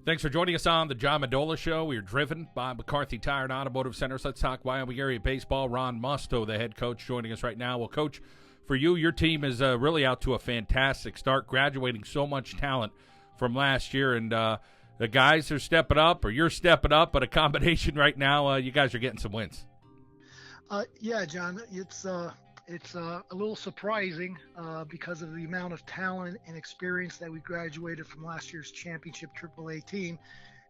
Thanks for joining us on the John Mendola Show. We are driven by McCarthy Tire and Automotive Centers. Let's talk Wyoming Area baseball. Ron Musto, the head coach, joining us right now. Well, Coach, for you, your team is really out to a fantastic start, graduating so much talent from last year. And the guys are stepping up, or you're stepping up, but a combination right now, you guys are getting some wins. Yeah, John, it's a little surprising because of the amount of talent and experience that we graduated from last year's championship AAA team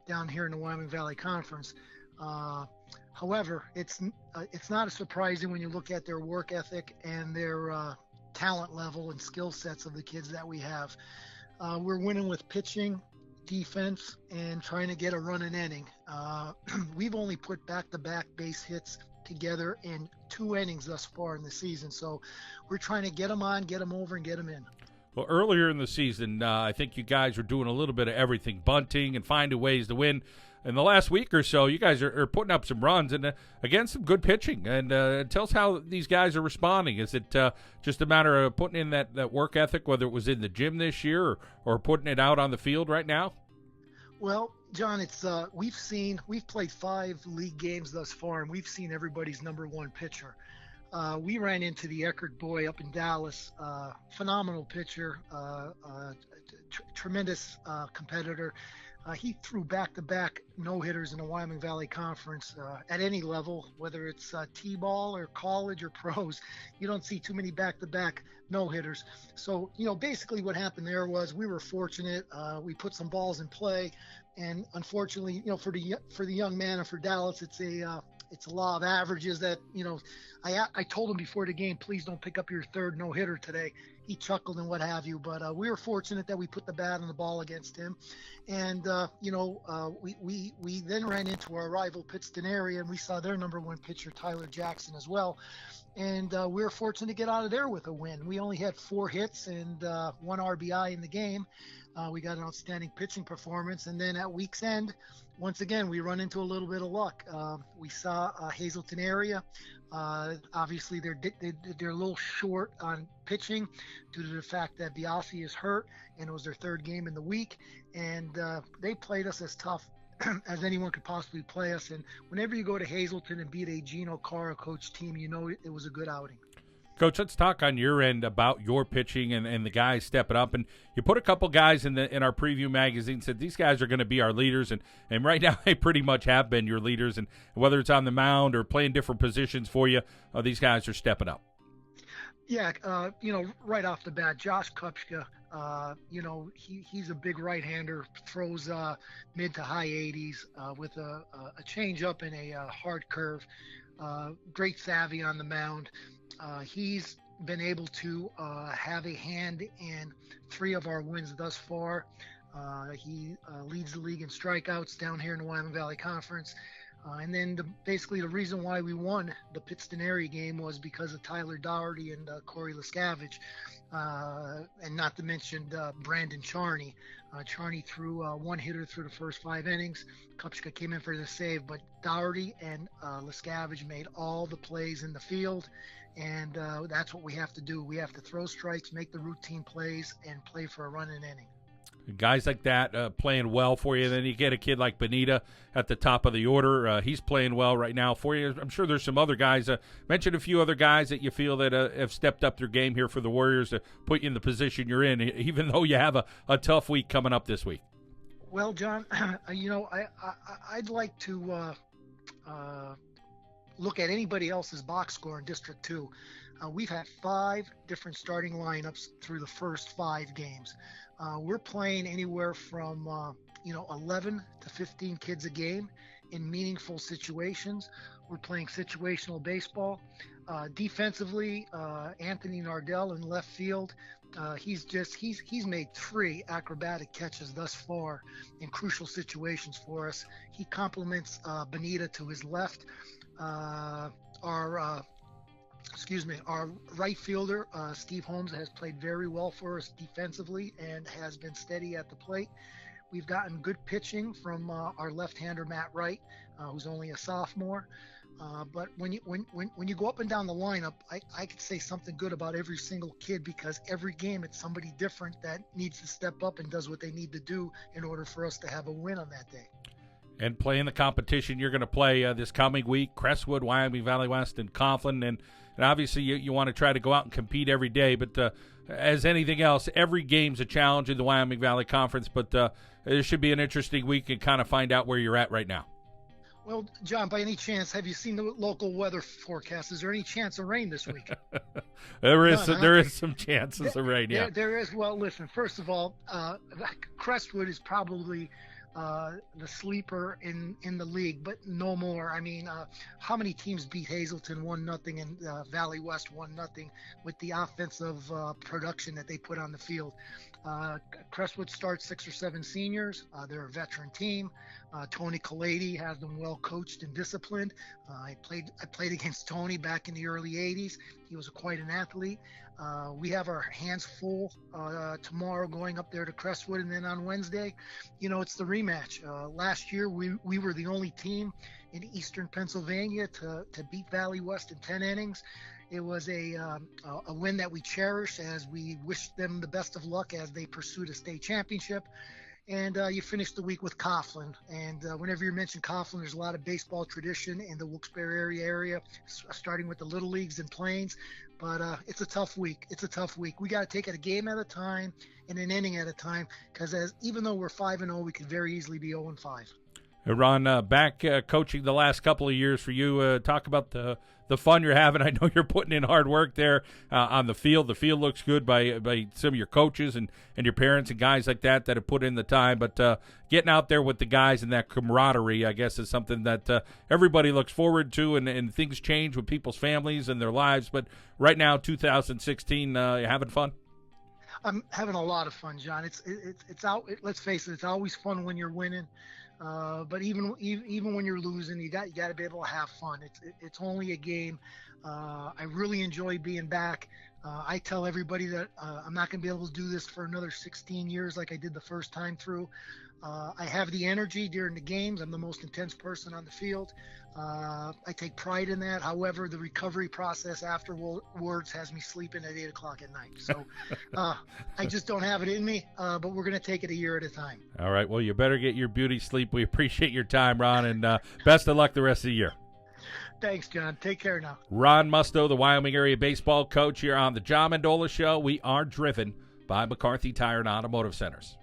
down here in the Wyoming Valley Conference. However, it's not as surprising when you look at their work ethic and their talent level and skill sets of the kids that we have. We're winning with pitching, defense, and trying to get a run an inning. We've only put back-to-back base hits together in 2 innings thus far in the season. So we're trying to get them on, get them over, and get them in. Well, earlier in the season, I think you guys were doing a little bit of everything, bunting and finding ways to win. In the last week or so, you guys are putting up some runs and, again, some good pitching. And tell us how these guys are responding. Is it just a matter of putting in that work ethic, whether it was in the gym this year or putting it out on the field right now? Well, John, it's we've played 5 league games thus far, and we've seen everybody's number one pitcher. We ran into the Eckert boy up in Dallas, phenomenal pitcher, tremendous competitor. He threw back-to-back no-hitters in the Wyoming Valley Conference at any level, whether it's T-ball or college or pros. You don't see too many back-to-back no-hitters. So, basically what happened there was we were fortunate. We put some balls in play, and unfortunately, for the young man and for Dallas, it's a law of averages that, I told him before the game, please don't pick up your third no-hitter today. He chuckled and what have you, but we were fortunate that we put the bat on the ball against him. And, we then ran into our rival Pittston Area, and we saw their number one pitcher, Tyler Jackson, as well. And we were fortunate to get out of there with a win. We only had 4 hits and 1 RBI in the game. We got an outstanding pitching performance. And then at week's end, once again, we run into a little bit of luck. We saw Hazleton Area. Obviously, they're a little short on pitching due to the fact that Biasi is hurt, and it was their 3rd game in the week. And they played us as tough as anyone could possibly play us. And whenever you go to Hazleton and beat a Gino Cara coach team, it was a good outing. Coach, let's talk on your end about your pitching and the guys stepping up. And you put a couple guys in our preview magazine, said these guys are going to be our leaders. And right now they pretty much have been your leaders. And whether it's on the mound or playing different positions for you, these guys are stepping up. Yeah, right off the bat, Josh Kopcza, he's a big right-hander, throws mid to high 80s with a change-up and a hard curve. Great savvy on the mound. He's been able to have a hand in 3 of our wins thus far. He leads the league in strikeouts down here in the Wyoming Valley Conference. And then basically the reason why we won the Pittston Area game was because of Tyler Dougherty and Cory Lescavage, and not to mention Brandon Charney. Charney threw 1 hitter through the first 5 innings. Kopcza came in for the save, but Dougherty and Lescavage made all the plays in the field, and that's what we have to do. We have to throw strikes, make the routine plays, and play for a run and inning. Guys like that playing well for you. Then you get a kid like Benita at the top of the order. He's playing well right now for you. I'm sure there's some other guys. Mention a few other guys that you feel that have stepped up their game here for the Warriors to put you in the position you're in, even though you have a tough week coming up this week. Well, John, I'd like to look at anybody else's box score in District 2. We've had 5 different starting lineups through the first 5 games. We're playing anywhere from 11 to 15 kids a game in meaningful situations. We're playing situational baseball. Defensively, Anthony Nardell in left field. He's made 3 acrobatic catches thus far in crucial situations for us. He complements Benita to his left. Our right fielder, Steve Holmes, has played very well for us defensively and has been steady at the plate. We've gotten good pitching from our left-hander, Matt Wright, who's only a sophomore. But when you go up and down the lineup, I could say something good about every single kid, because every game it's somebody different that needs to step up and does what they need to do in order for us to have a win on that day. And playing the competition you're going to play this coming week, Crestwood, Wyoming Valley West, and Coughlin, and obviously you want to try to go out and compete every day, but as anything else, every game's a challenge in the Wyoming Valley Conference, but it should be an interesting week and kind of find out where you're at right now. Well, John, by any chance, have you seen the local weather forecast? Is there any chance of rain this week? There is some chances of rain, yeah. There is. Well, listen, first of all, Crestwood is probably the sleeper in the league, but no more. I mean, how many teams beat Hazelton 1-0 and Valley West 1-0 with the offensive production that they put on the field? Crestwood starts 6 or 7 seniors. They're a veteran team. Tony Kalady has them well coached and disciplined. I played against Tony back in the early 80s. He was quite an athlete. We have our hands full tomorrow going up there to Crestwood, and then on Wednesday, it's the rematch. Last year, we were the only team in eastern Pennsylvania to beat Valley West in 10 innings. It was a win that we cherish, as we wish them the best of luck as they pursued a state championship. And you finish the week with Coughlin. And whenever you mention Coughlin, there's a lot of baseball tradition in the Wilkes-Barre area, starting with the Little Leagues and Plains. But it's a tough week. We got to take it a game at a time and an inning at a time, because even though we're 5-0, we could very easily be 0-5. Ron, back coaching the last couple of years for you. Talk about the fun you're having. I know you're putting in hard work there on the field. The field looks good by some of your coaches and your parents and guys like that have put in the time. But getting out there with the guys and that camaraderie, I guess, is something that everybody looks forward to. And things change with people's families and their lives. But right now, 2016, you having fun? I'm having a lot of fun, John. It's out. Let's face it. It's always fun when you're winning. But even when you're losing, you got to be able to have fun. It's only a game. I really enjoy being back. I tell everybody that I'm not going to be able to do this for another 16 years like I did the first time through. I have the energy during the games. I'm the most intense person on the field. I take pride in that. However, the recovery process afterwards has me sleeping at 8 o'clock at night. So I just don't have it in me, but we're going to take it a year at a time. All right. Well, you better get your beauty sleep. We appreciate your time, Ron, and best of luck the rest of the year. Thanks, John. Take care now. Ron Musto, the Wyoming Area baseball coach here on the John Mendola Show. We are driven by McCarthy Tire and Automotive Centers.